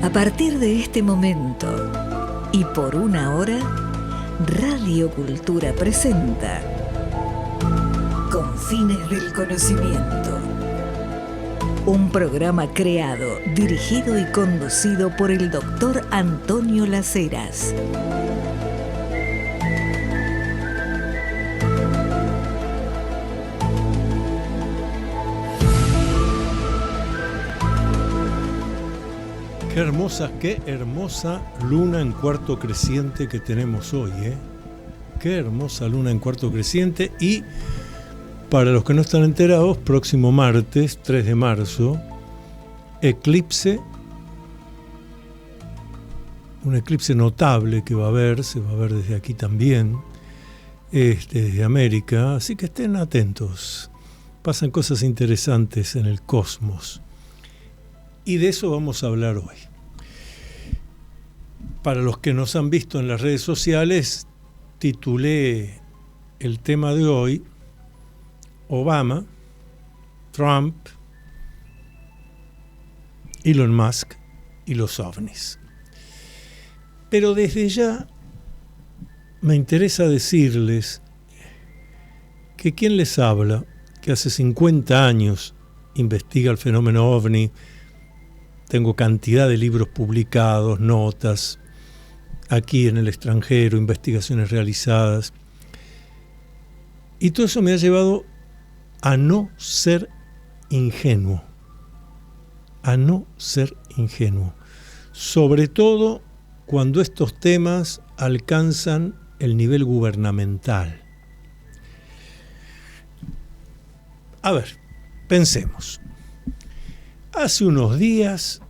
A partir de este momento y por una hora, Radio Cultura presenta Confines del Conocimiento. Un programa creado, dirigido y conducido por el doctor Antonio Las Heras. Qué hermosa luna en cuarto creciente que tenemos hoy, ¿eh? Qué hermosa luna en cuarto creciente. Y para los que no están enterados, próximo martes, 3 de marzo, eclipse, un eclipse notable que va a haber, se va a ver desde aquí también, desde América, así que estén atentos. Pasan cosas interesantes en el cosmos. Y de eso vamos a hablar hoy. Para los que nos han visto en las redes sociales, titulé el tema de hoy Obama, Trump, Elon Musk y los ovnis. Pero desde ya me interesa decirles que quien les habla, que hace 50 años investiga el fenómeno ovni, tengo cantidad de libros publicados, notas, aquí en el extranjero, investigaciones realizadas. Y todo eso me ha llevado a no ser ingenuo. A no ser ingenuo. Sobre todo cuando estos temas alcanzan el nivel gubernamental. A ver, pensemos. Hace unos días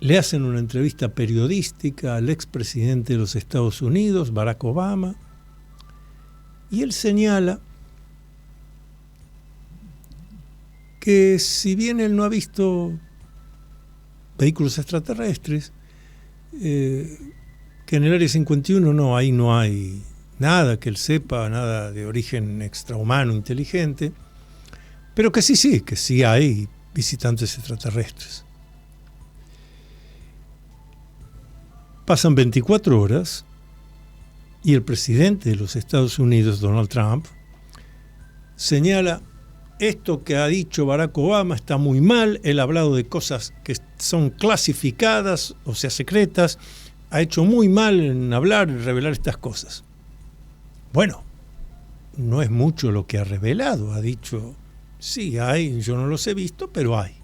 le hacen una entrevista periodística al expresidente de los Estados Unidos, Barack Obama, y él señala que si bien él no ha visto vehículos extraterrestres, que en el Área 51 ahí no hay nada que él sepa, nada de origen extrahumano, inteligente, pero que sí hay visitantes extraterrestres. Pasan 24 horas y el presidente de los Estados Unidos, Donald Trump, señala: esto que ha dicho Barack Obama está muy mal, él ha hablado de cosas que son clasificadas, o sea, secretas, ha hecho muy mal en hablar y revelar estas cosas. Bueno, no es mucho lo que ha revelado, ha dicho: sí hay, yo no los he visto, pero hay.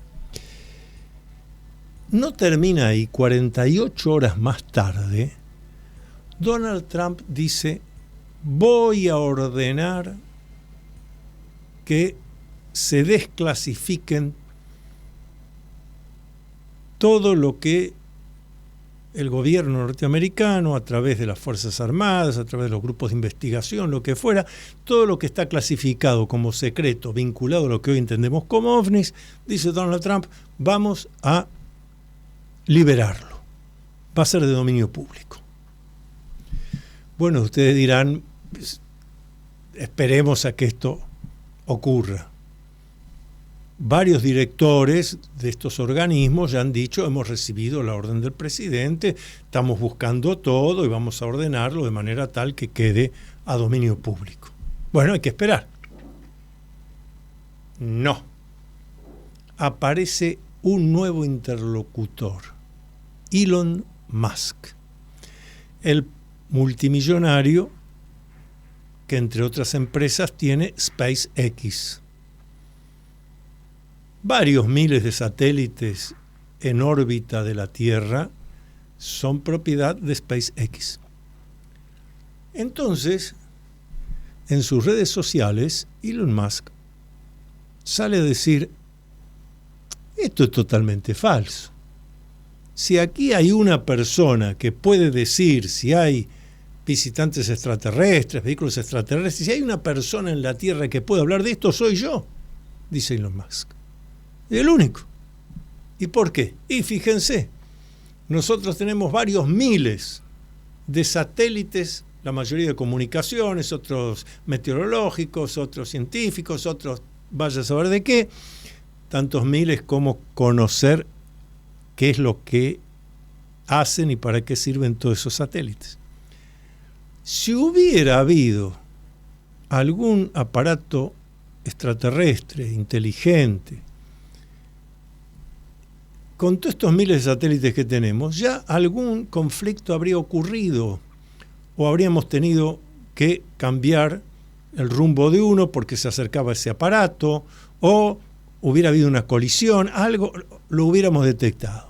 No termina ahí. 48 horas más tarde, Donald Trump dice: voy a ordenar que se desclasifiquen todo lo que el gobierno norteamericano, a través de las Fuerzas Armadas, a través de los grupos de investigación, lo que fuera, todo lo que está clasificado como secreto, vinculado a lo que hoy entendemos como ovnis, dice Donald Trump, vamos a liberarlo. Va a ser de dominio público. Bueno, ustedes dirán, pues, esperemos a que esto ocurra. Varios directores de estos organismos ya han dicho: hemos recibido la orden del presidente, estamos buscando todo y vamos a ordenarlo de manera tal que quede a dominio público. Bueno, hay que esperar. No. Aparece un nuevo interlocutor, Elon Musk, el multimillonario que, entre otras empresas, tiene SpaceX. Varios miles de satélites en órbita de la Tierra son propiedad de SpaceX. Entonces, en sus redes sociales, Elon Musk sale a decir: esto es totalmente falso. Si aquí hay una persona que puede decir si hay visitantes extraterrestres, vehículos extraterrestres, si hay una persona en la Tierra que puede hablar de esto, soy yo, dice Elon Musk. El único. ¿Y por qué? Y fíjense, nosotros tenemos varios miles de satélites, la mayoría de comunicaciones, otros meteorológicos, otros científicos, otros vaya a saber de qué, tantos miles como conocer qué es lo que hacen y para qué sirven todos esos satélites. Si hubiera habido algún aparato extraterrestre, inteligente, con todos estos miles de satélites que tenemos, ya algún conflicto habría ocurrido o habríamos tenido que cambiar el rumbo de uno porque se acercaba ese aparato o hubiera habido una colisión, algo lo hubiéramos detectado.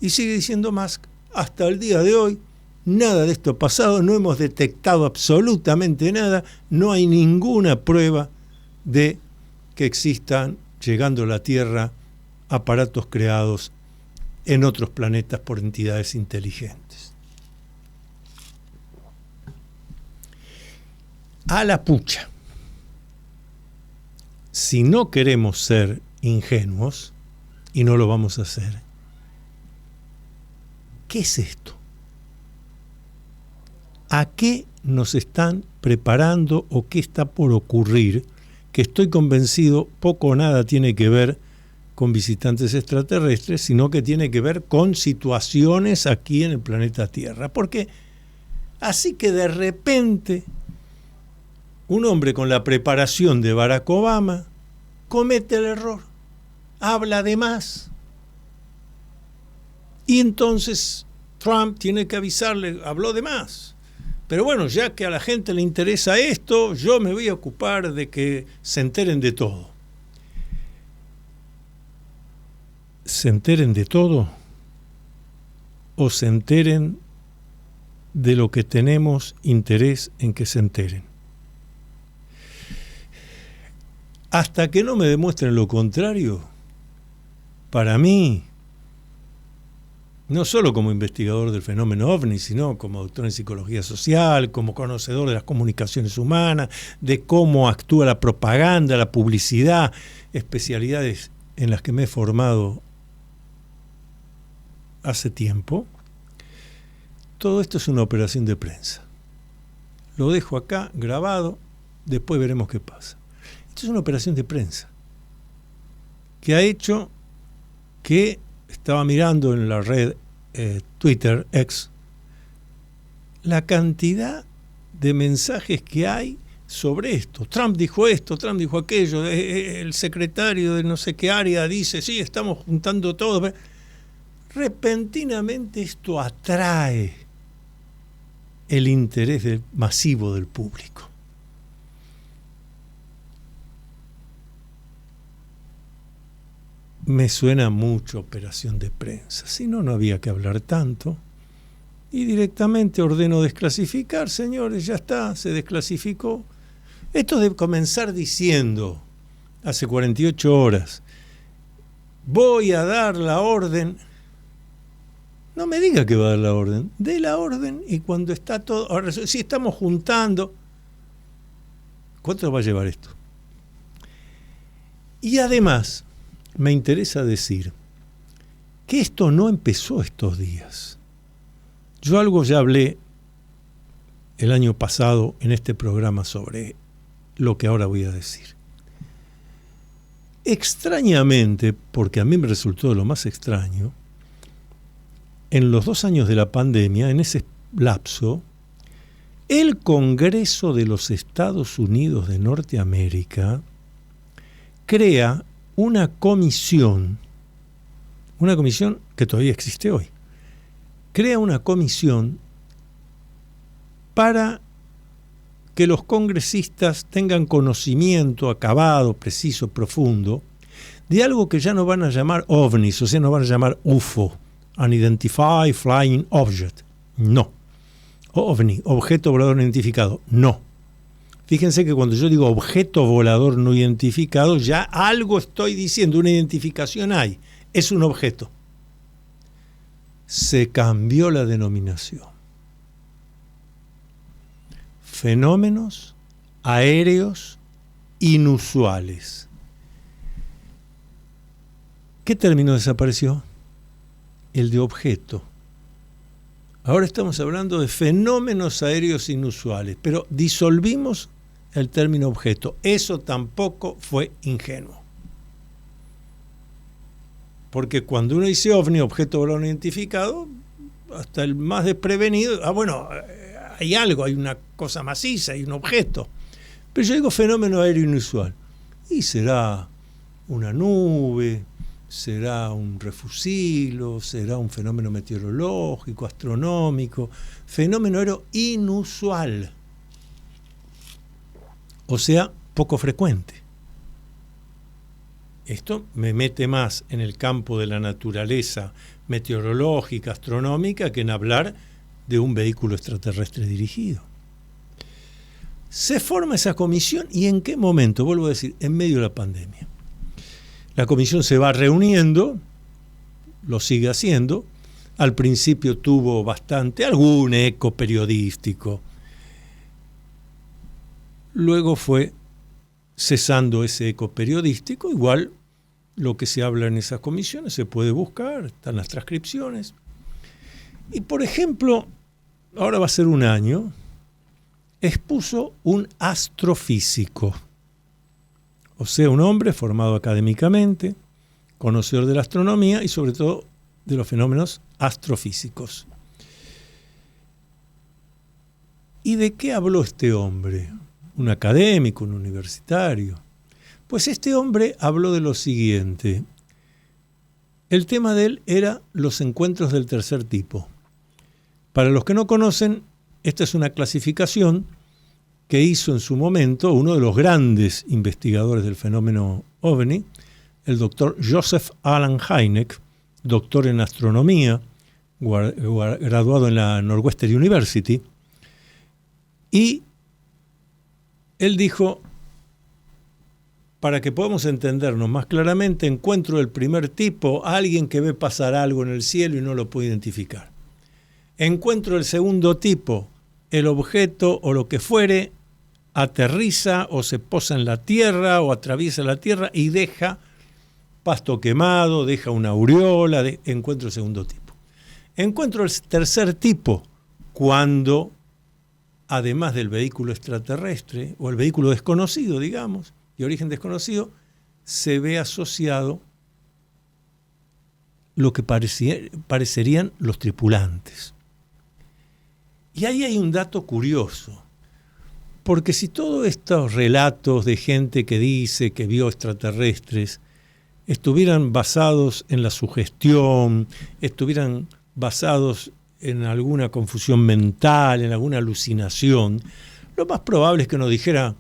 Y sigue diciendo Musk, hasta el día de hoy, nada de esto ha pasado, no hemos detectado absolutamente nada, no hay ninguna prueba de que existan, llegando a la Tierra, aparatos creados en otros planetas por entidades inteligentes. A la pucha. Si no queremos ser ingenuos, y no lo vamos a hacer, ¿qué es esto? ¿A qué nos están preparando o qué está por ocurrir? Que estoy convencido poco o nada tiene que ver con visitantes extraterrestres, sino que tiene que ver con situaciones aquí en el planeta Tierra. Porque así que de repente un hombre con la preparación de Barack Obama comete el error, habla de más. Y entonces Trump tiene que avisarle, habló de más. Pero bueno, ya que a la gente le interesa esto, yo me voy a ocupar de que se enteren de todo. ¿Se enteren de todo? ¿O se enteren de lo que tenemos interés en que se enteren? Hasta que no me demuestren lo contrario, para mí, no solo como investigador del fenómeno OVNI, sino como doctor en psicología social, como conocedor de las comunicaciones humanas, de cómo actúa la propaganda, la publicidad, especialidades en las que me he formado hace tiempo, todo esto es una operación de prensa. Lo dejo acá grabado, después veremos qué pasa. Esto es una operación de prensa que ha hecho que, estaba mirando en la red Twitter, X, la cantidad de mensajes que hay sobre esto. Trump dijo esto, Trump dijo aquello, el secretario de no sé qué área dice, sí, estamos juntando todo. Repentinamente esto atrae el interés masivo del público. Me suena mucho operación de prensa, si no, no había que hablar tanto. Y directamente ordeno desclasificar, señores, ya está, se desclasificó. Esto de comenzar diciendo, hace 48 horas, voy a dar la orden. No me diga que va a dar la orden, dé la orden y cuando está todo, ahora sí estamos juntando. ¿Cuánto va a llevar esto? Y además, me interesa decir que esto no empezó estos días. Yo algo ya hablé el año pasado en este programa sobre lo que ahora voy a decir. Extrañamente, porque a mí me resultó de lo más extraño, en los 2 años de la pandemia, en ese lapso, el Congreso de los Estados Unidos de Norteamérica crea una comisión que todavía existe hoy, crea una comisión para que los congresistas tengan conocimiento acabado, preciso, profundo, de algo que ya no van a llamar ovnis, o sea, no van a llamar UFO, Unidentified Flying Object, no. OVNI, objeto volador no identificado, no. Fíjense que cuando yo digo objeto volador no identificado, ya algo estoy diciendo, una identificación hay, es un objeto. Se cambió la denominación. Fenómenos aéreos inusuales. ¿Qué término desapareció? El de objeto. Ahora estamos hablando de fenómenos aéreos inusuales, pero disolvimos el término objeto. Eso tampoco fue ingenuo. Porque cuando uno dice ovni, objeto volador no identificado, hasta el más desprevenido, hay algo, hay una cosa maciza, hay un objeto. Pero yo digo fenómeno aéreo inusual. Y será una nube, será un refusilo, será un fenómeno meteorológico, astronómico, fenómeno aéreo inusual. O sea, poco frecuente. Esto me mete más en el campo de la naturaleza meteorológica, astronómica, que en hablar de un vehículo extraterrestre dirigido. Se forma esa comisión, ¿y en qué momento? Vuelvo a decir, en medio de la pandemia. La comisión se va reuniendo, lo sigue haciendo. Al principio tuvo algún eco periodístico. Luego fue cesando ese eco periodístico. Igual lo que se habla en esas comisiones se puede buscar, están las transcripciones. Y por ejemplo, ahora va a ser un año, expuso un astrofísico, o sea, un hombre formado académicamente, conocedor de la astronomía y sobre todo de los fenómenos astrofísicos. ¿Y de qué habló este hombre? Un académico, un universitario. Pues este hombre habló de lo siguiente. El tema de él era los encuentros del tercer tipo. Para los que no conocen, esta es una clasificación que hizo en su momento uno de los grandes investigadores del fenómeno OVNI, el doctor Joseph Allen Hynek, doctor en astronomía, graduado en la Northwestern University, y él dijo, para que podamos entendernos más claramente, encuentro del primer tipo a alguien que ve pasar algo en el cielo y no lo puede identificar. Encuentro del segundo tipo, el objeto o lo que fuere aterriza o se posa en la tierra o atraviesa la tierra y deja pasto quemado, deja una aureola, encuentro el segundo tipo. Encuentro el tercer tipo cuando, además del vehículo extraterrestre o el vehículo desconocido, digamos, de origen desconocido, se ve asociado lo que parecerían los tripulantes. Y ahí hay un dato curioso, porque si todos estos relatos de gente que dice que vio extraterrestres estuvieran basados en la sugestión, estuvieran basados en alguna confusión mental, en alguna alucinación, lo más probable es que nos dijera,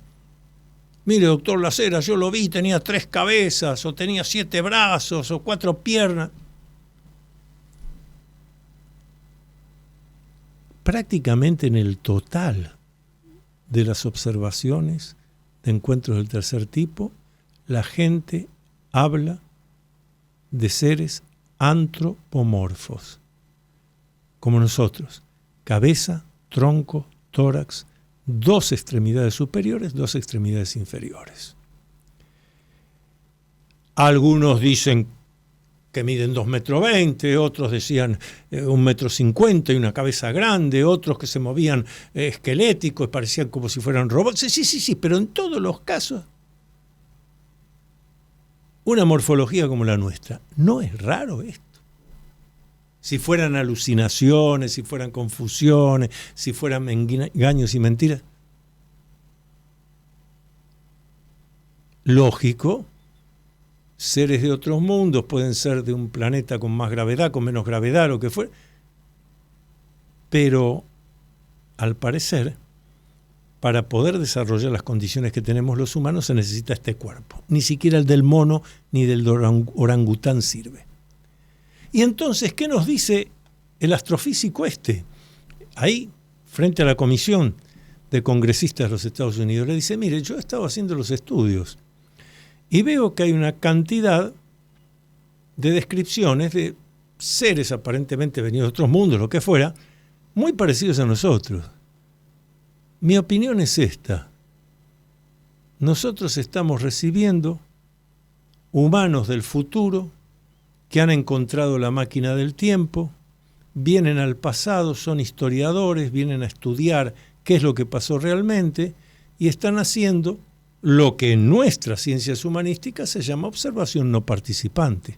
mire, doctor Las Heras, yo lo vi, tenía 3 cabezas, o tenía 7 brazos, o 4 piernas. Prácticamente en el total de las observaciones de encuentros del tercer tipo, la gente habla de seres antropomorfos, como nosotros, cabeza, tronco, tórax, 2 extremidades superiores, 2 extremidades inferiores. Algunos dicen que miden 2,20 m, otros decían 1,50 m y una cabeza grande, otros que se movían esqueléticos, parecían como si fueran robots. Sí, pero en todos los casos, una morfología como la nuestra. ¿No es raro esto? Si fueran alucinaciones, si fueran confusiones, si fueran engaños y mentiras. Lógico, seres de otros mundos pueden ser de un planeta con más gravedad, con menos gravedad, lo que fuera. Pero, al parecer, para poder desarrollar las condiciones que tenemos los humanos se necesita este cuerpo. Ni siquiera el del mono ni del orangután sirve. Y entonces, ¿qué nos dice el astrofísico este? Ahí, frente a la comisión de congresistas de los Estados Unidos, le dice, mire, yo he estado haciendo los estudios y veo que hay una cantidad de descripciones de seres aparentemente venidos de otros mundos, lo que fuera, muy parecidos a nosotros. Mi opinión es esta. Nosotros estamos recibiendo humanos del futuro que han encontrado la máquina del tiempo, vienen al pasado, son historiadores, vienen a estudiar qué es lo que pasó realmente y están haciendo lo que en nuestras ciencias humanísticas se llama observación no participante.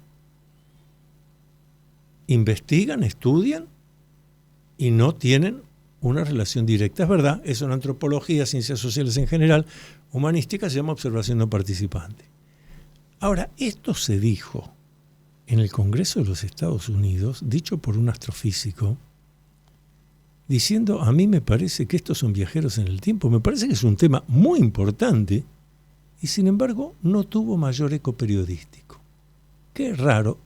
investigan, estudian y no tienen una relación directa. Es verdad, eso en antropología, ciencias sociales en general, humanística, se llama observación no participante. Ahora, esto se dijo en el Congreso de los Estados Unidos, dicho por un astrofísico, diciendo, a mí me parece que estos son viajeros en el tiempo, me parece que es un tema muy importante, y sin embargo no tuvo mayor eco periodístico. Qué raro.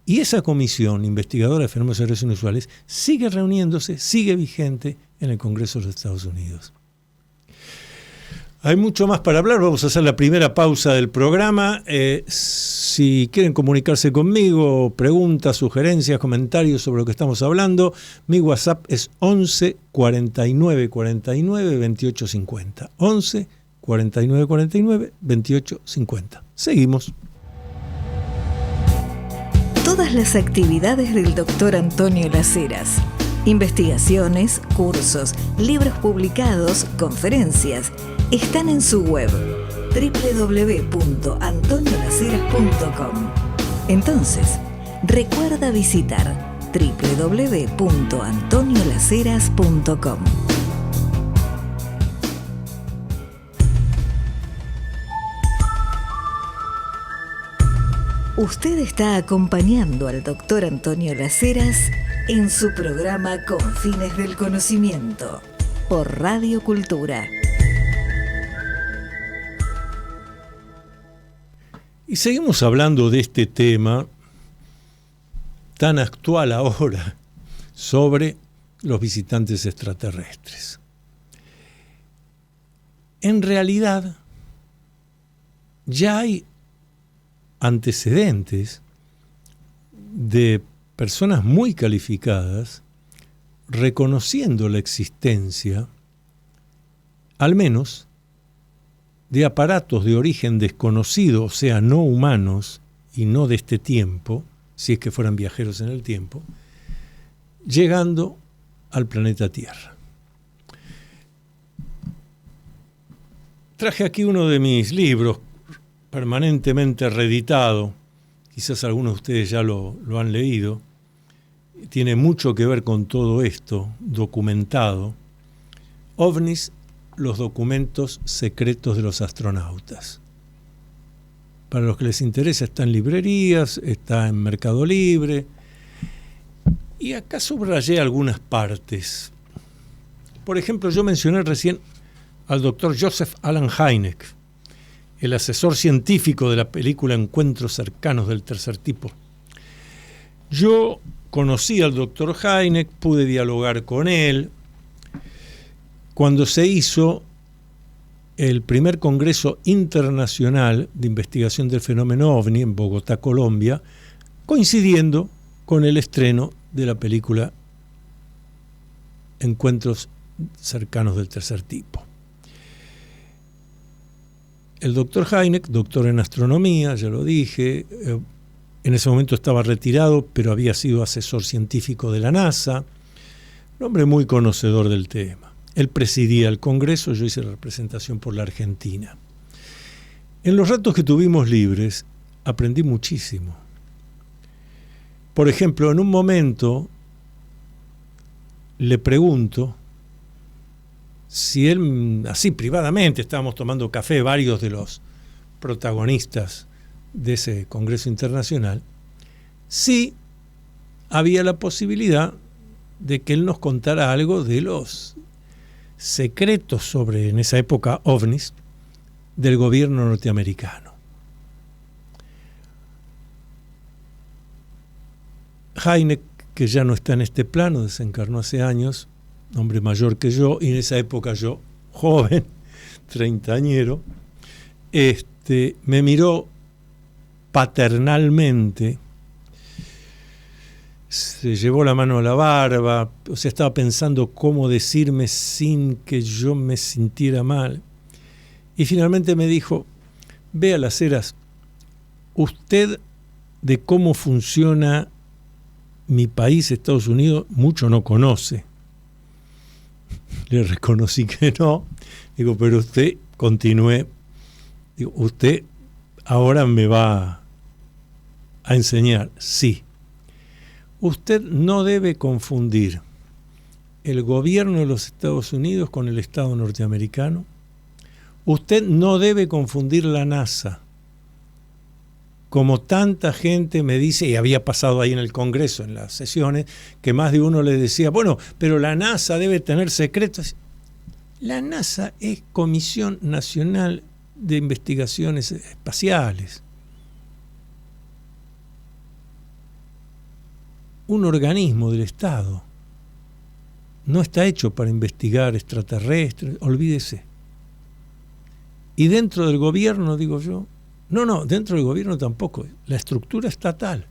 Y esa comisión investigadora de fenómenos aéreos inusuales sigue reuniéndose, sigue vigente en el Congreso de los Estados Unidos. Hay mucho más para hablar, vamos a hacer la primera pausa del programa. Si quieren comunicarse conmigo, preguntas, sugerencias, comentarios sobre lo que estamos hablando, mi WhatsApp es 11 49 49 28 50. 11 49 49 28 50. Seguimos. Todas las actividades del Dr. Antonio Las Heras, investigaciones, cursos, libros publicados, conferencias, están en su web www.antoniolaceras.com. Entonces, recuerda visitar www.antoniolaceras.com. Usted está acompañando al Dr. Antonio Las Heras en su programa Con Fines del Conocimiento por Radio Cultura. Y seguimos hablando de este tema tan actual ahora sobre los visitantes extraterrestres. En realidad, ya hay antecedentes de personas muy calificadas reconociendo la existencia, al menos, de aparatos de origen desconocido, o sea, no humanos y no de este tiempo, si es que fueran viajeros en el tiempo, llegando al planeta Tierra. Traje aquí uno de mis libros, permanentemente reeditado, quizás algunos de ustedes ya lo han leído, tiene mucho que ver con todo esto, documentado, OVNIs, los documentos secretos de los astronautas. Para los que les interesa, está en librerías, está en Mercado Libre, y acá subrayé algunas partes. Por ejemplo, yo mencioné recién al doctor Joseph Allen Hynek, el asesor científico de la película Encuentros cercanos del tercer tipo. Yo conocí al doctor Hynek, pude dialogar con él. Cuando se hizo el primer Congreso Internacional de Investigación del Fenómeno OVNI en Bogotá, Colombia, coincidiendo con el estreno de la película Encuentros cercanos del tercer tipo. El doctor Hynek, doctor en astronomía, ya lo dije, en ese momento estaba retirado, pero había sido asesor científico de la NASA, un hombre muy conocedor del tema. Él presidía el Congreso, yo hice la representación por la Argentina. En los ratos que tuvimos libres, aprendí muchísimo. Por ejemplo, en un momento le pregunto si él, así privadamente, estábamos tomando café, varios de los protagonistas de ese Congreso Internacional, si había la posibilidad de que él nos contara algo de los secretos sobre, en esa época, OVNIs, del gobierno norteamericano. Hynek, que ya no está en este plano, desencarnó hace años, hombre mayor que yo, y en esa época yo, joven, treintañero, me miró paternalmente, se llevó la mano a la barba, o sea, estaba pensando cómo decirme sin que yo me sintiera mal. Y finalmente me dijo, vea Las Heras, usted de cómo funciona mi país, Estados Unidos, mucho no conoce. Le reconocí que no. Digo, pero usted continúe. Digo, usted ahora me va a enseñar. Sí. Usted no debe confundir el gobierno de los Estados Unidos con el Estado norteamericano. Usted no debe confundir la NASA, como tanta gente me dice, y había pasado ahí en el Congreso, en las sesiones, que más de uno le decía, bueno, pero la NASA debe tener secretos. La NASA es Comisión Nacional de Investigaciones Espaciales. Un organismo del Estado. No está hecho para investigar extraterrestres, olvídese. Y dentro del gobierno, digo yo, no, dentro del gobierno tampoco, la estructura estatal.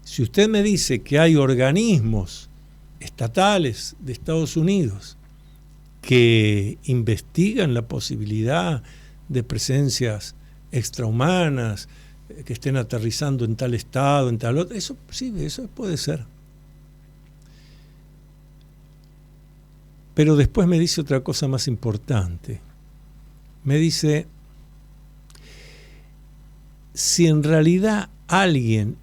Si usted me dice que hay organismos estatales de Estados Unidos que investigan la posibilidad de presencias extrahumanas, que estén aterrizando en tal estado, en tal otro, eso sí, eso puede ser. Pero después me dice otra cosa más importante. Me dice, si en realidad alguien,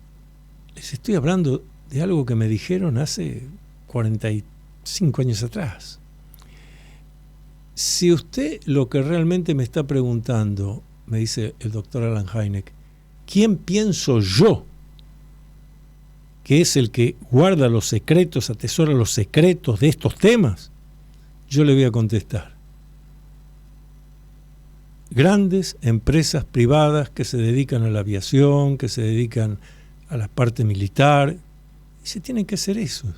les estoy hablando de algo que me dijeron hace 45 años atrás, si usted lo que realmente me está preguntando, me dice el doctor Allen Hynek, ¿quién pienso yo que es el que guarda los secretos, atesora los secretos de estos temas? Yo le voy a contestar. Grandes empresas privadas que se dedican a la aviación, que se dedican a la parte militar, y se tienen que hacer eso.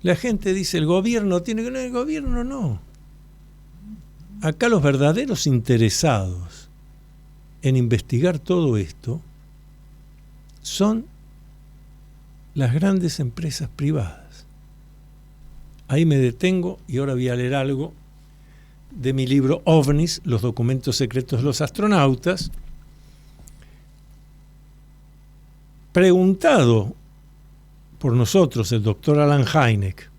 La gente dice, el gobierno tiene que... No, el gobierno no. Acá los verdaderos interesados en investigar todo esto son las grandes empresas privadas. Ahí me detengo y ahora voy a leer algo de mi libro OVNIs, los documentos secretos de los astronautas. Preguntado por nosotros, el doctor Allen Hynek,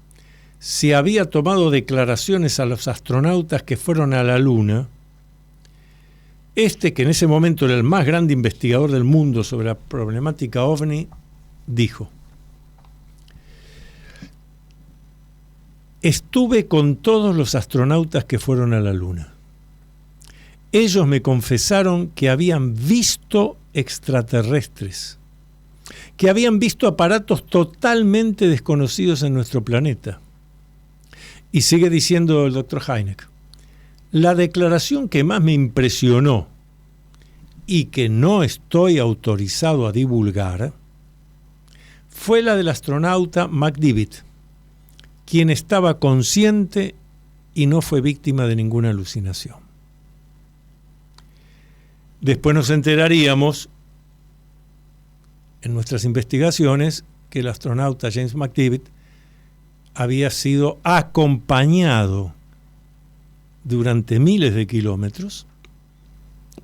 si había tomado declaraciones a los astronautas que fueron a la Luna, que en ese momento era el más grande investigador del mundo sobre la problemática OVNI, dijo: estuve con todos los astronautas que fueron a la Luna. Ellos me confesaron que habían visto extraterrestres, que habían visto aparatos totalmente desconocidos en nuestro planeta. Y sigue diciendo el doctor Hynek, la declaración que más me impresionó y que no estoy autorizado a divulgar fue la del astronauta McDivitt, quien estaba consciente y no fue víctima de ninguna alucinación. Después nos enteraríamos en nuestras investigaciones que el astronauta James McDivitt había sido acompañado durante miles de kilómetros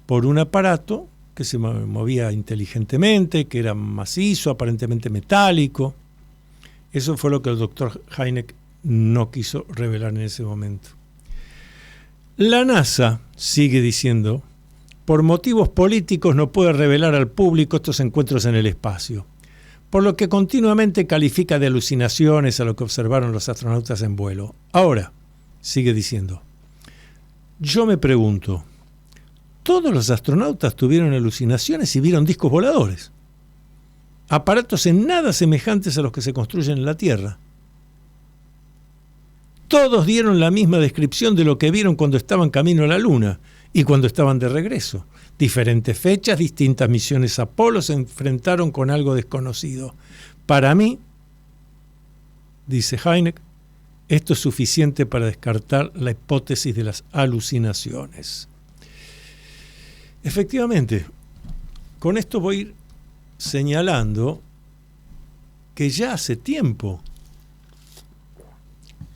por un aparato que se movía inteligentemente, que era macizo, aparentemente metálico. Eso fue lo que el doctor Hynek no quiso revelar en ese momento. La NASA, sigue diciendo, por motivos políticos no puede revelar al público estos encuentros en el espacio, por lo que continuamente califica de alucinaciones a lo que observaron los astronautas en vuelo. Ahora, sigue diciendo, yo me pregunto, ¿todos los astronautas tuvieron alucinaciones y vieron discos voladores? Aparatos en nada semejantes a los que se construyen en la Tierra. Todos dieron la misma descripción de lo que vieron cuando estaban camino a la Luna y cuando estaban de regreso. Diferentes fechas, distintas misiones Apolo se enfrentaron con algo desconocido. Para mí, dice Hynek, esto es suficiente para descartar la hipótesis de las alucinaciones. Efectivamente, con esto voy a ir señalando que ya hace tiempo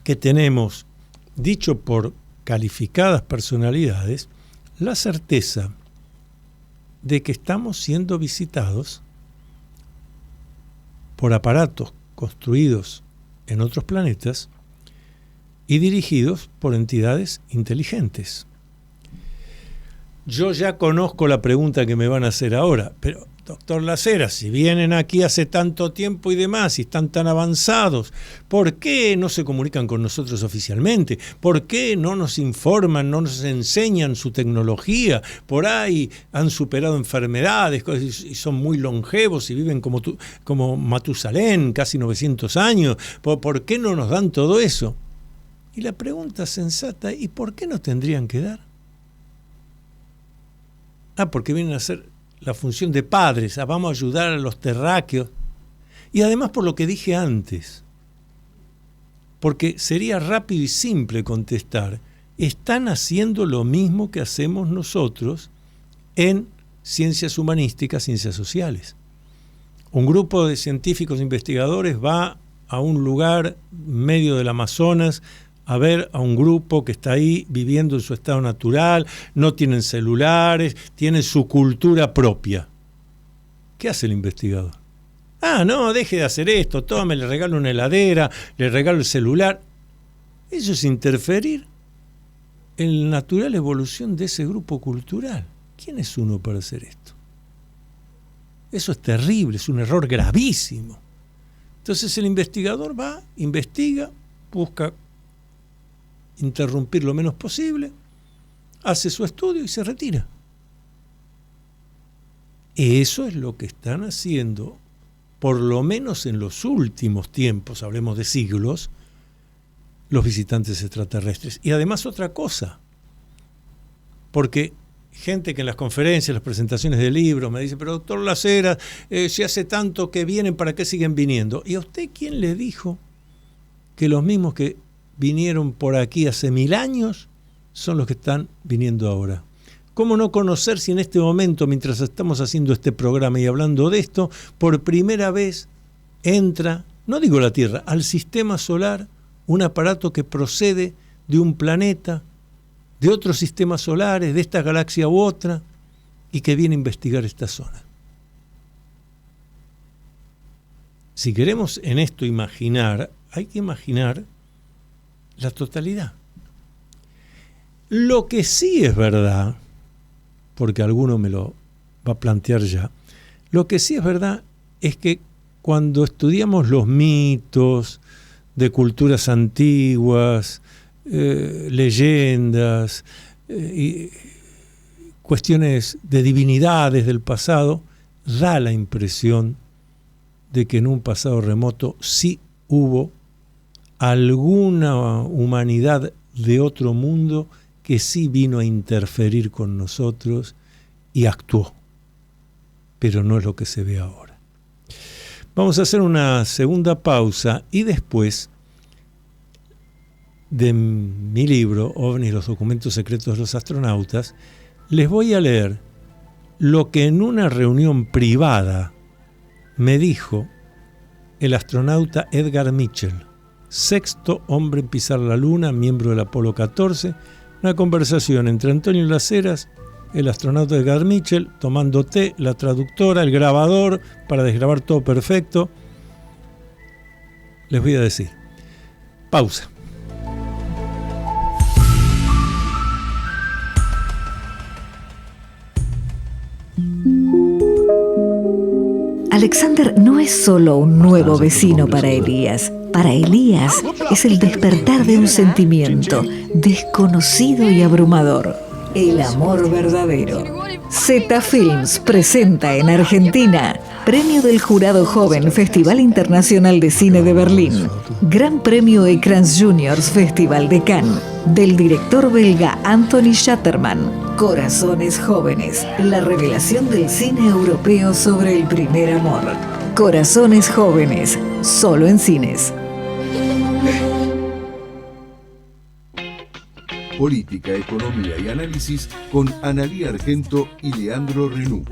que tenemos, dicho por calificadas personalidades, la certeza de que estamos siendo visitados por aparatos construidos en otros planetas y dirigidos por entidades inteligentes. Yo ya conozco la pregunta que me van a hacer ahora, pero doctor Las Heras, si vienen aquí hace tanto tiempo y demás, y están tan avanzados, ¿por qué no se comunican con nosotros oficialmente? ¿Por qué no nos informan, no nos enseñan su tecnología? Por ahí han superado enfermedades y son muy longevos y viven como Matusalén, casi 900 años. ¿Por qué no nos dan todo eso? Y la pregunta sensata, ¿y por qué nos tendrían que dar? Porque vienen a hacer la función de padres, vamos a ayudar a los terráqueos. Y además por lo que dije antes, porque sería rápido y simple contestar, están haciendo lo mismo que hacemos nosotros en ciencias humanísticas, ciencias sociales. Un grupo de científicos investigadores va a un lugar medio del Amazonas a ver a un grupo que está ahí viviendo en su estado natural, no tienen celulares, tienen su cultura propia. ¿Qué hace el investigador? No, deje de hacer esto, tome, le regalo una heladera, le regalo el celular. Eso es interferir en la natural evolución de ese grupo cultural. ¿Quién es uno para hacer esto? Eso es terrible, es un error gravísimo. Entonces el investigador va, investiga, busca interrumpir lo menos posible, hace su estudio y se retira. Eso es lo que están haciendo, por lo menos en los últimos tiempos, hablemos de siglos, los visitantes extraterrestres. Y además otra cosa, porque gente que en las conferencias, las presentaciones de libros me dice, pero doctor Las Heras, si hace tanto que vienen, ¿para qué siguen viniendo? ¿Y a usted quién le dijo que los mismos que vinieron por aquí hace 1000 años son los que están viniendo ahora? ¿Cómo no conocer si en este momento, mientras estamos haciendo este programa y hablando de esto, por primera vez entra, no digo la Tierra, al sistema solar un aparato que procede de un planeta, de otros sistemas solares, de esta galaxia u otra, y que viene a investigar esta zona? Si queremos en esto imaginar, hay que imaginar la totalidad. Lo que sí es verdad, porque alguno me lo va a plantear ya, lo que sí es verdad es que cuando estudiamos los mitos de culturas antiguas, leyendas, y cuestiones de divinidades del pasado, da la impresión de que en un pasado remoto sí hubo alguna humanidad de otro mundo que sí vino a interferir con nosotros y actuó, pero no es lo que se ve ahora. Vamos a hacer una segunda pausa y después de mi libro, OVNIs, los documentos secretos de los astronautas, les voy a leer lo que en una reunión privada me dijo el astronauta Edgar Mitchell, 6º hombre en pisar la Luna, miembro del Apolo 14, una conversación entre Antonio Las Heras, el astronauta Edgar Mitchell, tomando té, la traductora, el grabador, para desgrabar todo perfecto. Les voy a decir. Pausa. Alexander no es solo un nuevo vecino para Elías. Para Elías es el despertar de un sentimiento desconocido y abrumador. El amor verdadero. Zeta Films presenta en Argentina Premio del Jurado Joven Festival Internacional de Cine de Berlín, Gran Premio Écrans Juniors Festival de Cannes, del director belga Anthony Schatterman. Corazones Jóvenes, la revelación del cine europeo sobre el primer amor. Corazones Jóvenes, solo en cines. Política, economía y análisis con Analía Argento y Leandro Renú.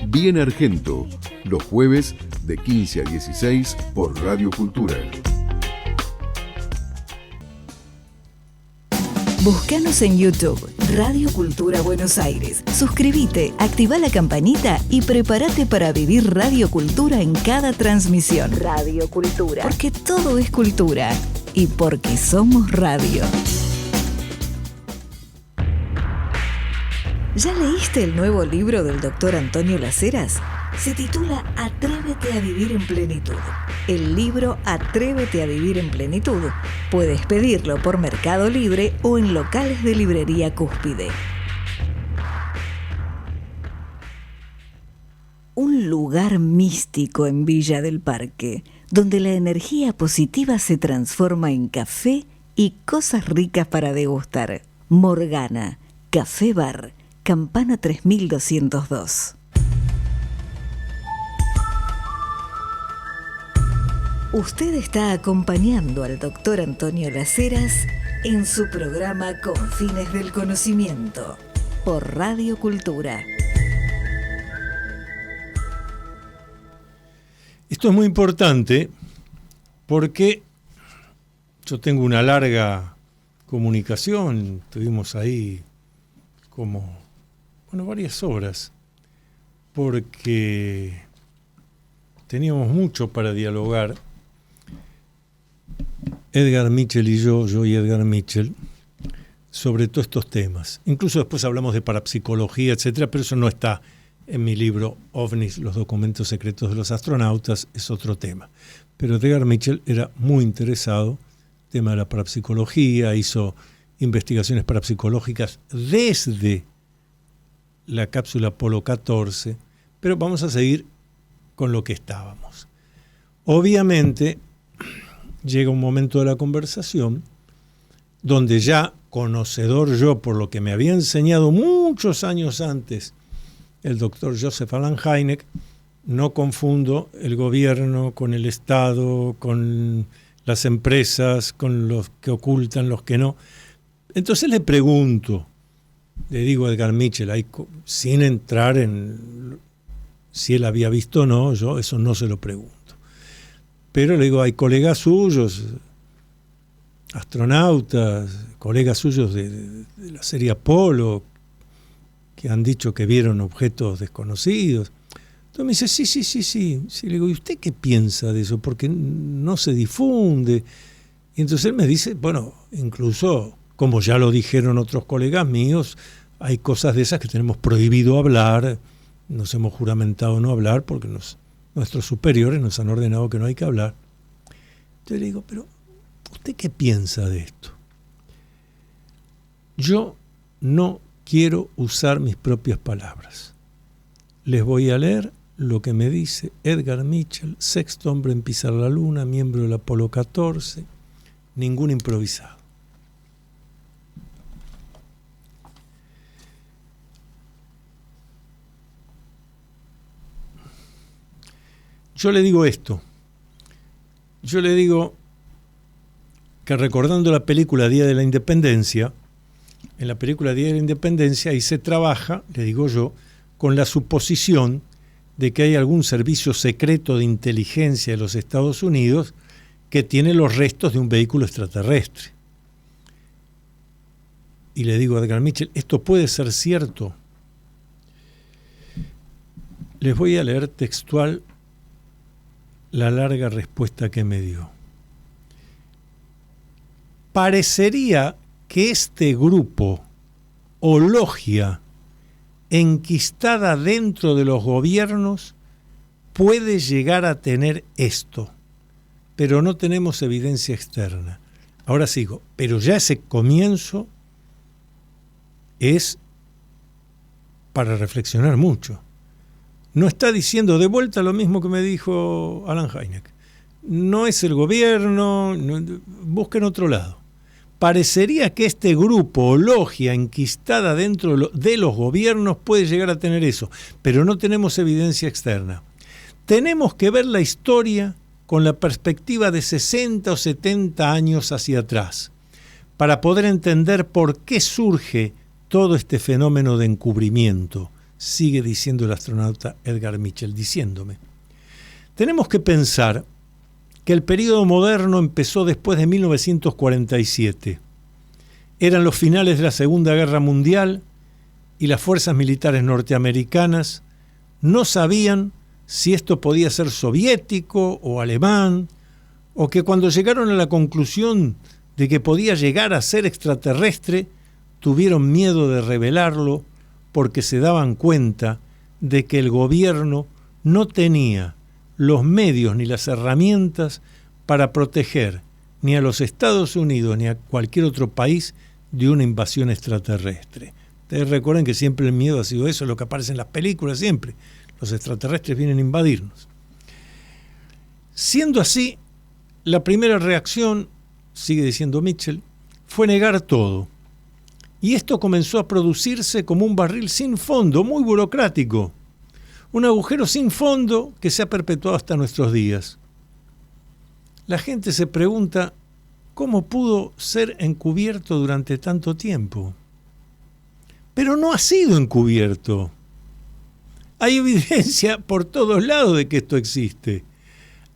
Bien Argento, los jueves de 15 a 16 por Radio Cultura. Búscanos en YouTube, Radio Cultura Buenos Aires. Suscríbete, activa la campanita y prepárate para vivir Radio Cultura en cada transmisión. Radio Cultura. Porque todo es cultura y porque somos radio. ¿Ya leíste el nuevo libro del doctor Antonio Las Heras? Se titula Atrévete a vivir en plenitud. El libro Atrévete a vivir en plenitud. Puedes pedirlo por Mercado Libre o en locales de librería Cúspide. Un lugar místico en Villa del Parque, donde la energía positiva se transforma en café y cosas ricas para degustar. Morgana, Café Bar, Campana 3202. Usted está acompañando al doctor Antonio Las Heras en su programa Confines del Conocimiento, por Radio Cultura. Esto es muy importante porque yo tengo una larga comunicación, estuvimos ahí varias horas, porque teníamos mucho para dialogar. Edgar Mitchell y yo y Edgar Mitchell, sobre todos estos temas. Incluso después hablamos de parapsicología, etcétera, pero eso no está en mi libro OVNIs, los documentos secretos de los astronautas, es otro tema. Pero Edgar Mitchell era muy interesado en el tema de la parapsicología, hizo investigaciones parapsicológicas desde la cápsula Apolo 14, pero vamos a seguir con lo que estábamos. Obviamente, llega un momento de la conversación donde ya, conocedor yo por lo que me había enseñado muchos años antes el doctor Joseph Allen Hynek, no confundo el gobierno con el Estado, con las empresas, con los que ocultan, los que no. Entonces le pregunto, le digo a Edgar Mitchell, sin entrar en si él había visto o no, yo eso no se lo pregunto. Pero le digo, hay colegas suyos, astronautas, colegas suyos de la serie Apolo, que han dicho que vieron objetos desconocidos. Entonces me dice, sí. Le digo, ¿y usted qué piensa de eso? Porque no se difunde. Y entonces él me dice, bueno, incluso, como ya lo dijeron otros colegas míos, hay cosas de esas que tenemos prohibido hablar, nos hemos juramentado no hablar porque nuestros superiores nos han ordenado que no hay que hablar. Entonces le digo, pero ¿usted qué piensa de esto? Yo no quiero usar mis propias palabras. Les voy a leer lo que me dice Edgar Mitchell, sexto hombre en pisar la luna, miembro del Apolo 14, ningún improvisado. Yo le digo esto. Yo le digo que recordando la película Día de la Independencia, en la película Día de la Independencia ahí se trabaja, le digo yo, con la suposición de que hay algún servicio secreto de inteligencia de los Estados Unidos que tiene los restos de un vehículo extraterrestre. Y le digo a Edgar Mitchell, ¿esto puede ser cierto? Les voy a leer textual la larga respuesta que me dio. Parecería que este grupo o logia enquistada dentro de los gobiernos puede llegar a tener esto, pero no tenemos evidencia externa. Ahora sigo, pero ya ese comienzo es para reflexionar mucho. No está diciendo de vuelta lo mismo que me dijo Allen Hynek. No es el gobierno, busquen otro lado. Parecería que este grupo o logia enquistada dentro de los gobiernos puede llegar a tener eso, pero no tenemos evidencia externa. Tenemos que ver la historia con la perspectiva de 60 o 70 años hacia atrás, para poder entender por qué surge todo este fenómeno de encubrimiento, sigue diciendo el astronauta Edgar Mitchell, diciéndome. Tenemos que pensar que el período moderno empezó después de 1947. Eran los finales de la Segunda Guerra Mundial y las fuerzas militares norteamericanas no sabían si esto podía ser soviético o alemán, o que cuando llegaron a la conclusión de que podía llegar a ser extraterrestre, tuvieron miedo de revelarlo porque se daban cuenta de que el gobierno no tenía los medios ni las herramientas para proteger ni a los Estados Unidos ni a cualquier otro país de una invasión extraterrestre. Ustedes recuerden que siempre el miedo ha sido eso, lo que aparece en las películas siempre. Los extraterrestres vienen a invadirnos. Siendo así, la primera reacción, sigue diciendo Mitchell, fue negar todo. Y esto comenzó a producirse como un barril sin fondo, muy burocrático. Un agujero sin fondo que se ha perpetuado hasta nuestros días. La gente se pregunta, ¿cómo pudo ser encubierto durante tanto tiempo? Pero no ha sido encubierto. Hay evidencia por todos lados de que esto existe.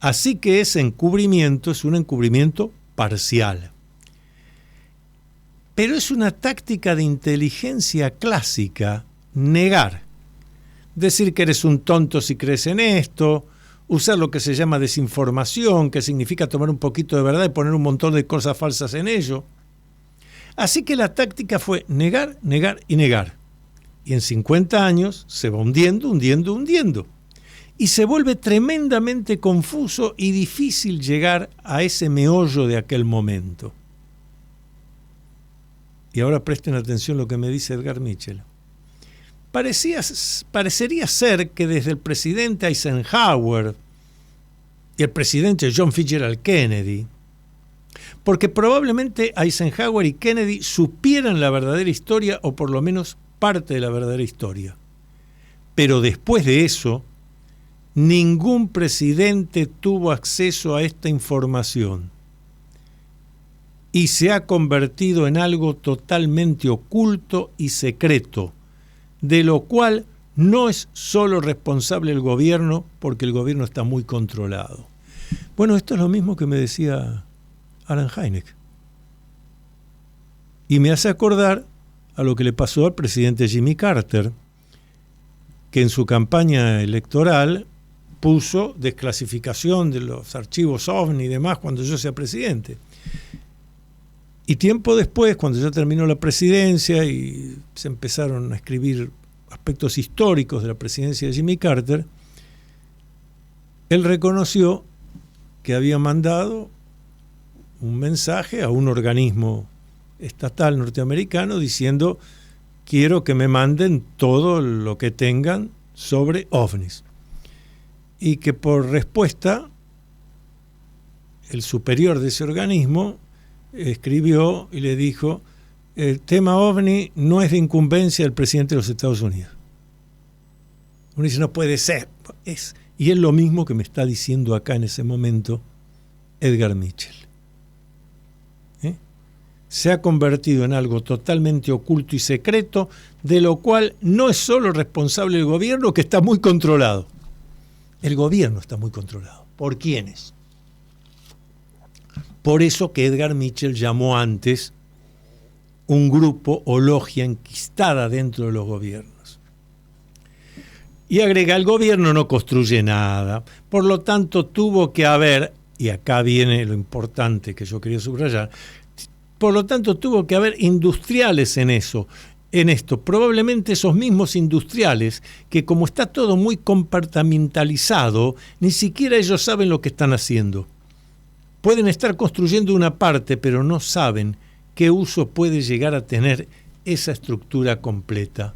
Así que ese encubrimiento es un encubrimiento parcial. Pero es una táctica de inteligencia clásica negar. Decir que eres un tonto si crees en esto, usar lo que se llama desinformación, que significa tomar un poquito de verdad y poner un montón de cosas falsas en ello. Así que la táctica fue negar, negar y negar. Y en 50 años se va hundiendo, hundiendo, hundiendo. Y se vuelve tremendamente confuso y difícil llegar a ese meollo de aquel momento. Y ahora presten atención a lo que me dice Edgar Mitchell. Parecería ser que desde el presidente Eisenhower y el presidente John Fitzgerald Kennedy, porque probablemente Eisenhower y Kennedy supieran la verdadera historia o por lo menos parte de la verdadera historia. Pero después de eso, ningún presidente tuvo acceso a esta información y se ha convertido en algo totalmente oculto y secreto, de lo cual no es solo responsable el gobierno, porque el gobierno está muy controlado. Bueno, esto es lo mismo que me decía Alan Hynek. Y me hace acordar a lo que le pasó al presidente Jimmy Carter, que en su campaña electoral puso desclasificación de los archivos OVNI y demás cuando yo sea presidente. Y tiempo después, cuando ya terminó la presidencia y se empezaron a escribir aspectos históricos de la presidencia de Jimmy Carter, él reconoció que había mandado un mensaje a un organismo estatal norteamericano diciendo: quiero que me manden todo lo que tengan sobre ovnis. Y que por respuesta el superior de ese organismo escribió y le dijo: el tema OVNI no es de incumbencia del presidente de los Estados Unidos. Uno dice, no puede ser. Y es lo mismo que me está diciendo acá en ese momento Edgar Mitchell. Se ha convertido en algo totalmente oculto y secreto, de lo cual no es solo responsable el gobierno, que está muy controlado. El gobierno está muy controlado. ¿Por quiénes? Por eso que Edgar Mitchell llamó antes un grupo o logia enquistada dentro de los gobiernos. Y agrega, el gobierno no construye nada, por lo tanto tuvo que haber, y acá viene lo importante que yo quería subrayar, por lo tanto tuvo que haber industriales en esto, probablemente esos mismos industriales que, como está todo muy compartimentalizado, ni siquiera ellos saben lo que están haciendo. Pueden estar construyendo una parte, pero no saben qué uso puede llegar a tener esa estructura completa.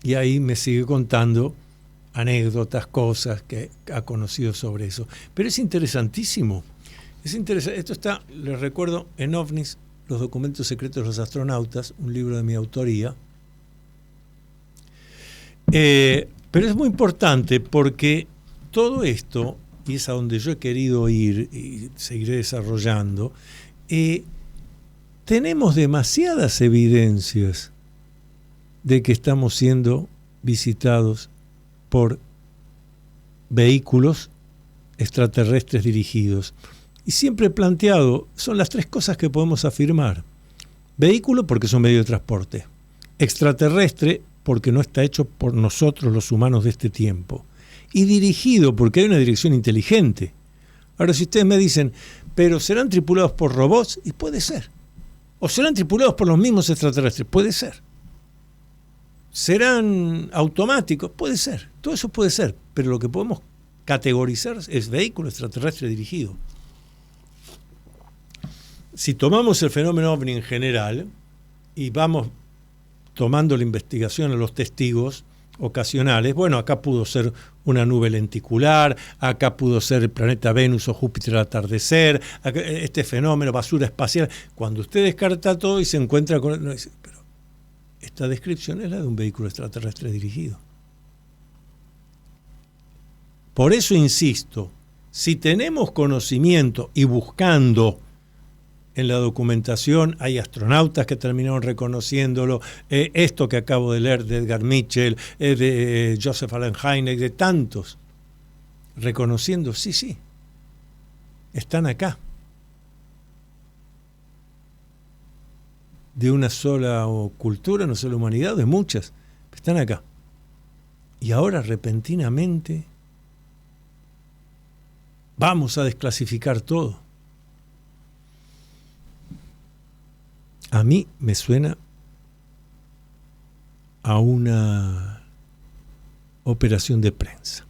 Y ahí me sigue contando anécdotas, cosas que ha conocido sobre eso. Pero es interesantísimo. Esto está, les recuerdo, en OVNIs, los documentos secretos de los astronautas, un libro de mi autoría. Pero es muy importante porque todo esto, y es a donde yo he querido ir y seguiré desarrollando, tenemos demasiadas evidencias de que estamos siendo visitados por vehículos extraterrestres dirigidos. Y siempre he planteado, son las tres cosas que podemos afirmar. Vehículo, porque es un medio de transporte. Extraterrestre, porque no está hecho por nosotros los humanos de este tiempo. Y dirigido, porque hay una dirección inteligente. Ahora, si ustedes me dicen, pero ¿serán tripulados por robots? Y puede ser. ¿O serán tripulados por los mismos extraterrestres? Puede ser. ¿Serán automáticos? Puede ser. Todo eso puede ser. Pero lo que podemos categorizar es vehículo extraterrestre dirigido. Si tomamos el fenómeno OVNI en general y vamos tomando la investigación a los testigos ocasionales, bueno, acá pudo ser una nube lenticular, acá pudo ser el planeta Venus o Júpiter al atardecer, acá, este fenómeno, basura espacial. Cuando usted descarta todo y se encuentra con... No, dice, pero esta descripción es la de un vehículo extraterrestre dirigido. Por eso insisto, si tenemos conocimiento y buscando en la documentación, hay astronautas que terminaron reconociéndolo, esto que acabo de leer de Edgar Mitchell, de Joseph Allen Hynek, de tantos, reconociendo, sí, están acá. De una sola cultura, una sola humanidad, de muchas, están acá. Y ahora repentinamente vamos a desclasificar todo. A mí me suena a una operación de prensa.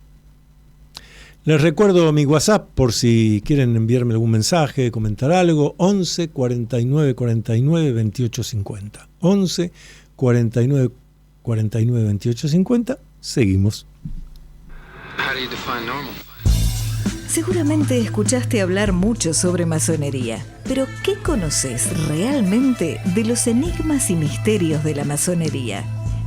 Les recuerdo mi WhatsApp por si quieren enviarme algún mensaje, comentar algo, 11 49 49 28 50. 11 49 49 28 50. Seguimos. How do you define normal? Seguramente escuchaste hablar mucho sobre masonería, pero ¿qué conoces realmente de los enigmas y misterios de la masonería?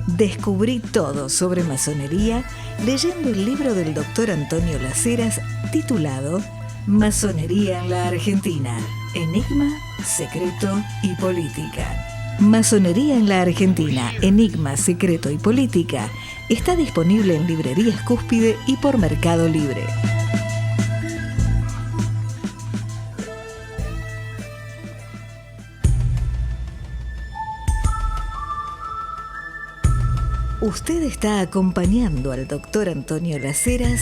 Descubrí todo sobre masonería leyendo el libro del Dr. Antonio Las Heras titulado Masonería en la Argentina, Enigma, Secreto y Política. Masonería en la Argentina, Enigma, Secreto y Política está disponible en librerías Cúspide y por Mercado Libre. Usted está acompañando al Dr. Antonio Las Heras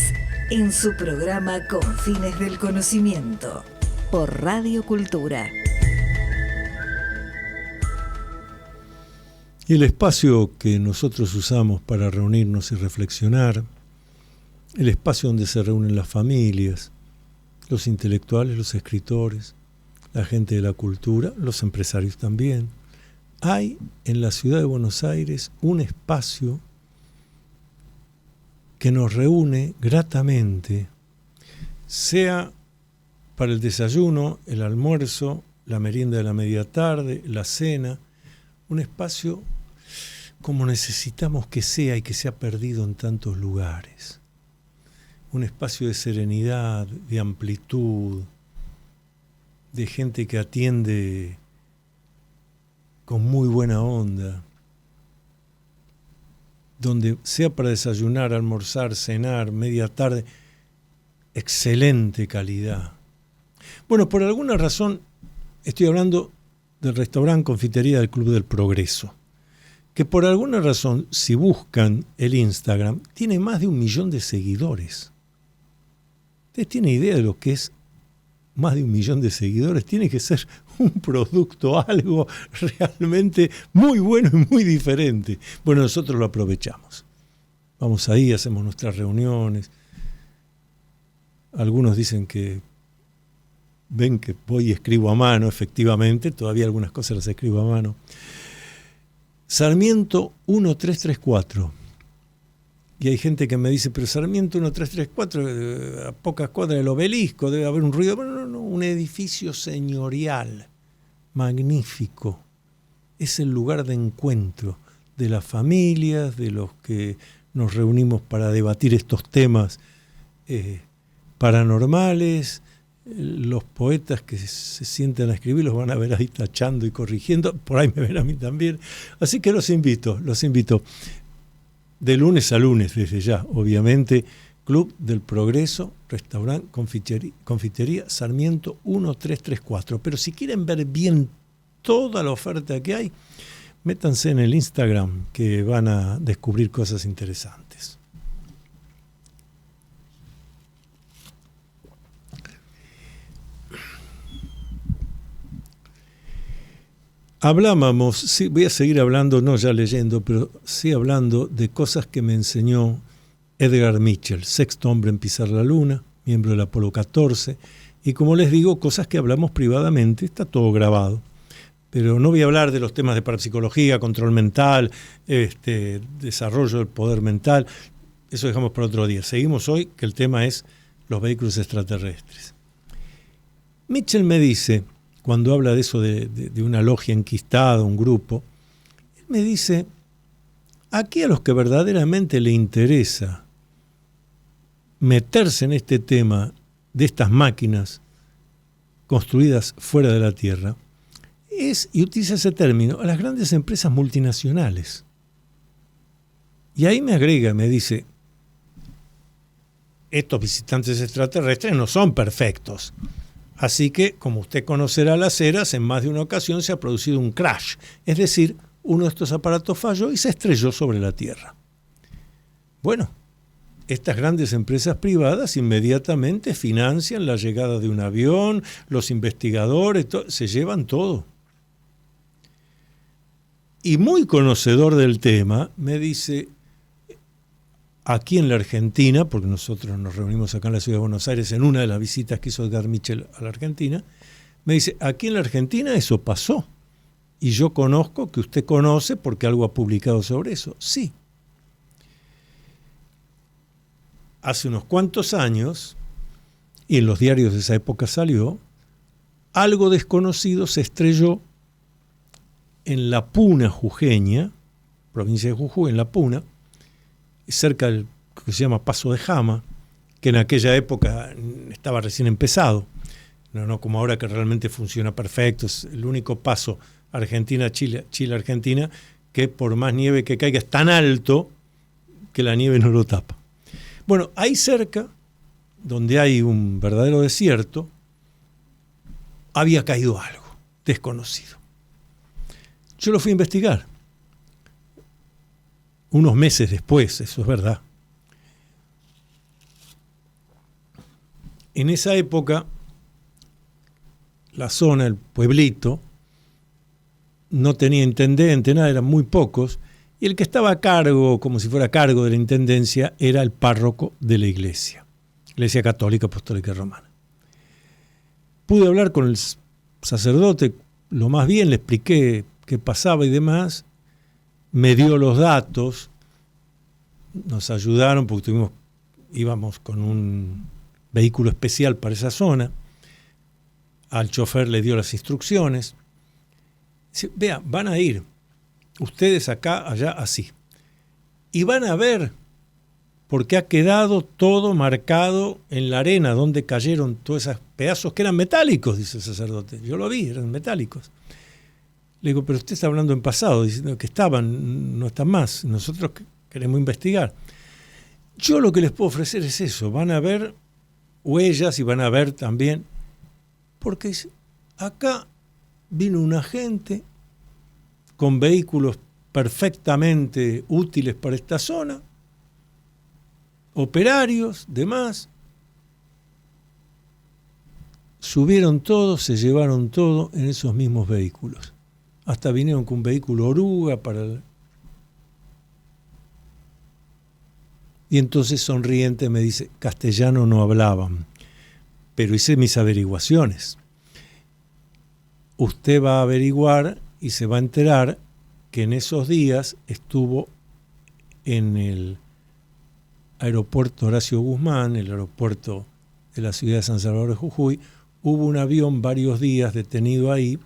en su programa Con Fines del Conocimiento por Radio Cultura. Y el espacio que nosotros usamos para reunirnos y reflexionar, el espacio donde se reúnen las familias, los intelectuales, los escritores, la gente de la cultura, los empresarios también. Hay en la ciudad de Buenos Aires un espacio que nos reúne gratamente, sea para el desayuno, el almuerzo, la merienda de la media tarde, la cena, un espacio como necesitamos que sea y que se ha perdido en tantos lugares. Un espacio de serenidad, de amplitud, de gente que atiende con muy buena onda, donde sea para desayunar, almorzar, cenar, media tarde, excelente calidad. Bueno, por alguna razón estoy hablando del restaurante Confitería del Club del Progreso, que por alguna razón, si buscan el Instagram, tiene más de 1 millón de seguidores. ¿Ustedes tienen idea de lo que es más de 1 millón de seguidores? Tiene que ser un producto, algo realmente muy bueno y muy diferente. Bueno, nosotros lo aprovechamos. Vamos ahí, hacemos nuestras reuniones. Algunos dicen que ven que voy y escribo a mano, efectivamente, todavía algunas cosas las escribo a mano. Sarmiento 1334. Y hay gente que me dice, pero Sarmiento 1334, a pocas cuadras del Obelisco, debe haber un ruido. Bueno, no, un edificio señorial, magnífico. Es el lugar de encuentro de las familias, de los que nos reunimos para debatir estos temas paranormales. Los poetas que se sientan a escribir los van a ver ahí tachando y corrigiendo. Por ahí me ven a mí también. Así que los invito. De lunes a lunes, desde ya, obviamente, Club del Progreso, Restaurante Confitería, Sarmiento 1334. Pero si quieren ver bien toda la oferta que hay, métanse en el Instagram, que van a descubrir cosas interesantes. Hablábamos, sí, voy a seguir hablando, no ya leyendo, pero sí hablando de cosas que me enseñó Edgar Mitchell, sexto hombre en pisar la luna, miembro del Apolo 14, y como les digo, cosas que hablamos privadamente, está todo grabado. Pero no voy a hablar de los temas de parapsicología, control mental, desarrollo del poder mental, eso dejamos para otro día. Seguimos hoy, que el tema es los vehículos extraterrestres. Mitchell me dice, cuando habla de eso de una logia enquistada, un grupo, él me dice, aquí a los que verdaderamente le interesa meterse en este tema de estas máquinas construidas fuera de la Tierra, y utiliza ese término, a las grandes empresas multinacionales. Y ahí me agrega, me dice, estos visitantes extraterrestres no son perfectos. Así que, como usted conocerá las eras, en más de una ocasión se ha producido un crash. Es decir, uno de estos aparatos falló y se estrelló sobre la Tierra. Bueno, estas grandes empresas privadas inmediatamente financian la llegada de un avión, los investigadores, se llevan todo. Y muy conocedor del tema, me dice, aquí en la Argentina, porque nosotros nos reunimos acá en la ciudad de Buenos Aires en una de las visitas que hizo Edgar Mitchell a la Argentina, me dice, aquí en la Argentina eso pasó. Y yo conozco que usted conoce porque algo ha publicado sobre eso. Sí. Hace unos cuantos años, y en los diarios de esa época salió, algo desconocido se estrelló en La Puna jujeña, provincia de Jujuy, en La Puna, cerca del que se llama Paso de Jama, que en aquella época estaba recién empezado, no como ahora que realmente funciona perfecto, es el único paso Argentina-Chile, Chile-Argentina, que por más nieve que caiga es tan alto que la nieve no lo tapa. Bueno, ahí cerca, donde hay un verdadero desierto, había caído algo desconocido. Yo lo fui a investigar. Unos meses después, eso es verdad. En esa época, la zona, el pueblito, no tenía intendente, nada, eran muy pocos, y el que estaba a cargo, como si fuera a cargo de la intendencia, era el párroco de la iglesia católica, apostólica y romana. Pude hablar con el sacerdote, lo más bien, le expliqué qué pasaba y demás, me dio los datos, nos ayudaron porque íbamos con un vehículo especial para esa zona, al chofer le dio las instrucciones. Dice, vean, van a ir ustedes acá, allá, así, y van a ver, porque ha quedado todo marcado en la arena donde cayeron todos esos pedazos que eran metálicos, dice el sacerdote. Yo lo vi, eran metálicos. Le digo, pero usted está hablando en pasado, diciendo que estaban, no están más. Nosotros queremos investigar. Yo lo que les puedo ofrecer es eso. Van a ver huellas y van a ver también, porque acá vino un agente con vehículos perfectamente útiles para esta zona, operarios, demás. Subieron todo, se llevaron todo en esos mismos vehículos. Hasta vinieron con un vehículo oruga para Y entonces sonriente me dice, castellano no hablaban, pero hice mis averiguaciones. Usted va a averiguar y se va a enterar que en esos días estuvo en el aeropuerto Horacio Guzmán, el aeropuerto de la ciudad de San Salvador de Jujuy, hubo un avión varios días detenido ahí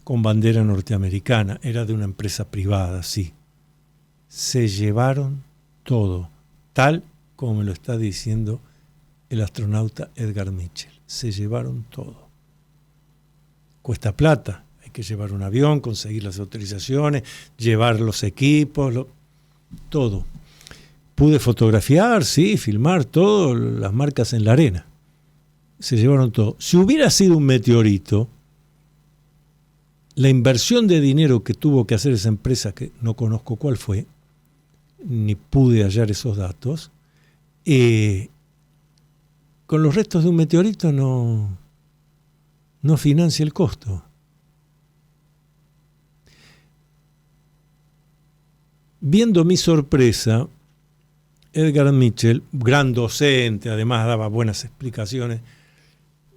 con bandera norteamericana, era de una empresa privada, sí. Se llevaron todo, tal como me lo está diciendo el astronauta Edgar Mitchell. Se llevaron todo. Cuesta plata, hay que llevar un avión, conseguir las autorizaciones, llevar los equipos, todo. Pude fotografiar, sí, filmar todo, las marcas en la arena. Se llevaron todo. Si hubiera sido un meteorito, la inversión de dinero que tuvo que hacer esa empresa, que no conozco cuál fue, ni pude hallar esos datos, con los restos de un meteorito no financia el costo. Viendo mi sorpresa, Edgar Mitchell, gran docente, además daba buenas explicaciones,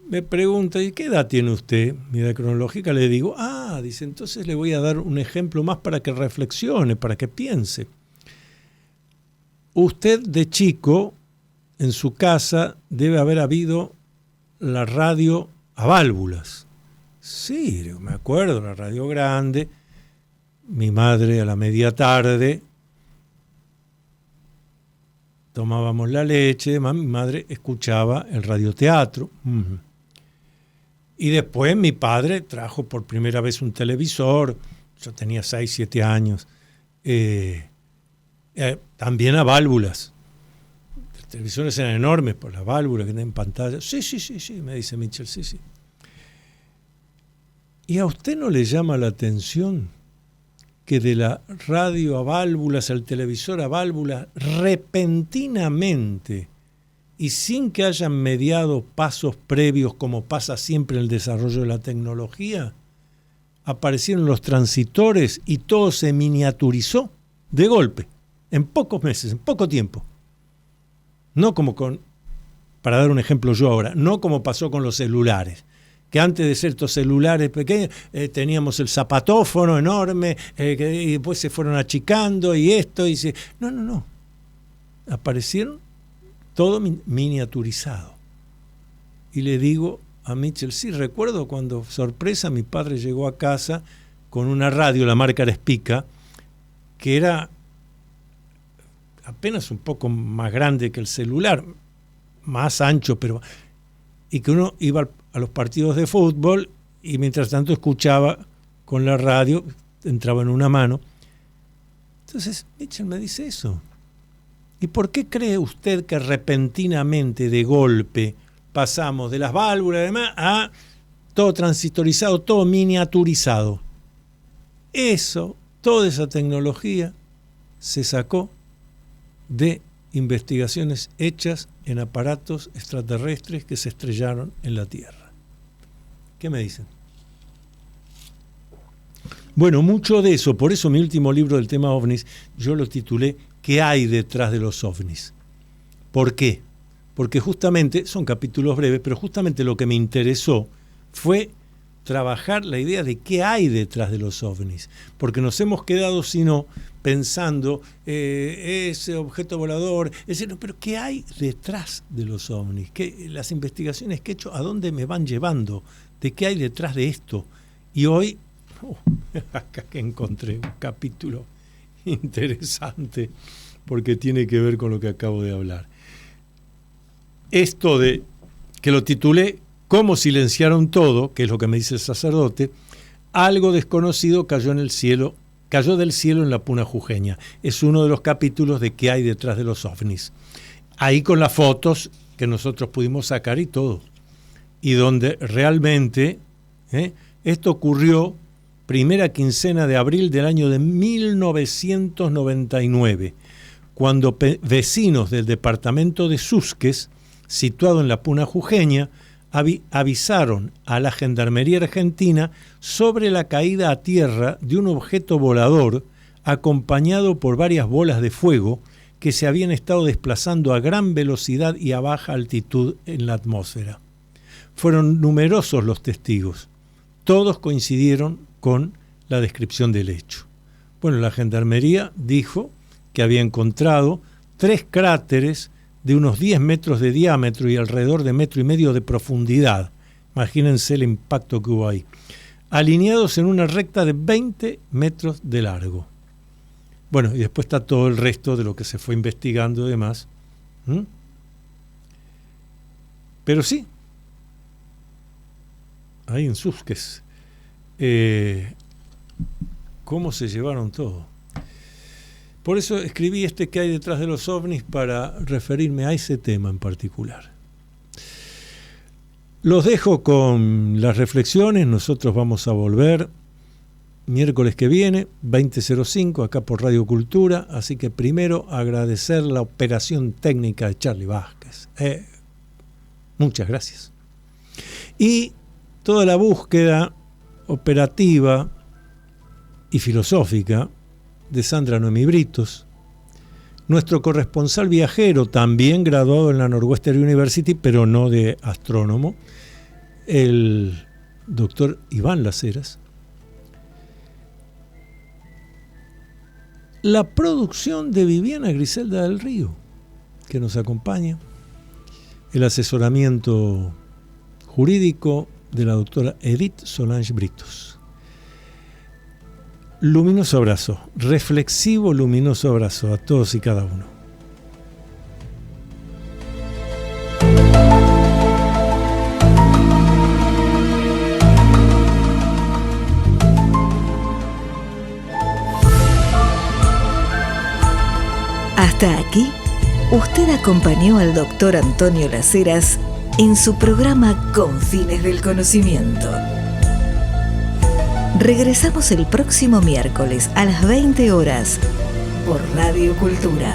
me pregunta, ¿y qué edad tiene usted? Mi edad cronológica. Le digo, dice, entonces le voy a dar un ejemplo más para que reflexione, para que piense. Usted de chico, en su casa, debe haber habido la radio a válvulas. Sí, me acuerdo, la radio grande, mi madre a la media tarde, tomábamos la leche, mi madre escuchaba el radioteatro. Y después mi padre trajo por primera vez un televisor, yo tenía 6, 7 años, también a válvulas. Los televisores eran enormes por las válvulas que tienen pantalla. Sí, me dice Mitchell, sí. ¿Y a usted no le llama la atención que de la radio a válvulas al televisor a válvulas, repentinamente y sin que hayan mediado pasos previos como pasa siempre en el desarrollo de la tecnología, aparecieron los transitores y todo se miniaturizó de golpe, en pocos meses, en poco tiempo? No como para dar un ejemplo yo ahora, no como pasó con los celulares, que antes de ser estos celulares pequeños teníamos el zapatófono enorme, y después se fueron achicando y esto, no. Aparecieron todo miniaturizado. Y le digo a Mitchell, sí, recuerdo cuando, sorpresa, mi padre llegó a casa con una radio, la marca era Spica, que era apenas un poco más grande que el celular, más ancho, y que uno iba a los partidos de fútbol y mientras tanto escuchaba con la radio, entraba en una mano. Entonces Mitchell me dice eso. ¿Y por qué cree usted que repentinamente, de golpe, pasamos de las válvulas y demás a todo transistorizado, todo miniaturizado? Eso, toda esa tecnología se sacó de investigaciones hechas en aparatos extraterrestres que se estrellaron en la Tierra. ¿Qué me dicen? Bueno, mucho de eso, por eso mi último libro del tema ovnis, yo lo titulé ¿Qué hay detrás de los ovnis? ¿Por qué? Porque justamente, son capítulos breves, pero justamente lo que me interesó fue trabajar la idea de qué hay detrás de los ovnis, porque nos hemos quedado, si no, pensando ese objeto volador, pero ¿qué hay detrás de los ovnis? Las investigaciones que he hecho, ¿a dónde me van llevando? ¿De qué hay detrás de esto? Y hoy, acá que encontré un capítulo interesante, porque tiene que ver con lo que acabo de hablar. Esto de, que lo titulé ¿Cómo silenciaron todo?, que es lo que me dice el sacerdote, algo desconocido cayó del cielo en la Puna Jujeña. Es uno de los capítulos de qué hay detrás de los ovnis. Ahí con las fotos que nosotros pudimos sacar y todo. Y donde realmente esto ocurrió primera quincena de abril del año de 1999, cuando vecinos del departamento de Susques, situado en la Puna Jujeña, avisaron a la Gendarmería Argentina sobre la caída a tierra de un objeto volador acompañado por varias bolas de fuego que se habían estado desplazando a gran velocidad y a baja altitud en la atmósfera. Fueron numerosos los testigos. Todos coincidieron con la descripción del hecho. Bueno, la Gendarmería dijo que había encontrado 3 cráteres de unos 10 metros de diámetro y alrededor de 1,5 metros de profundidad. Imagínense el impacto que hubo ahí. Alineados en una recta de 20 metros de largo. Bueno, y después está todo el resto de lo que se fue investigando y demás. Pero sí, ahí en Susques, cómo se llevaron todo. Por eso escribí ¿Qué hay detrás de los ovnis?, para referirme a ese tema en particular. Los dejo con las reflexiones. Nosotros vamos a volver miércoles que viene, 20:05, acá por Radio Cultura. Así que primero agradecer la operación técnica de Charlie Vázquez. Muchas gracias. Y toda la búsqueda operativa y filosófica de Sandra Noemí Britos, nuestro corresponsal viajero, también graduado en la Northwestern University, pero no de astrónomo, el doctor Iván Las Heras. La producción de Viviana Griselda del Río, que nos acompaña. El asesoramiento jurídico de la doctora Edith Solange Britos. Luminoso abrazo, reflexivo luminoso abrazo a todos y cada uno. Hasta aquí, usted acompañó al doctor Antonio Las Heras en su programa Con Fines del Conocimiento. Regresamos el próximo miércoles a las 20 horas por Radio Cultura.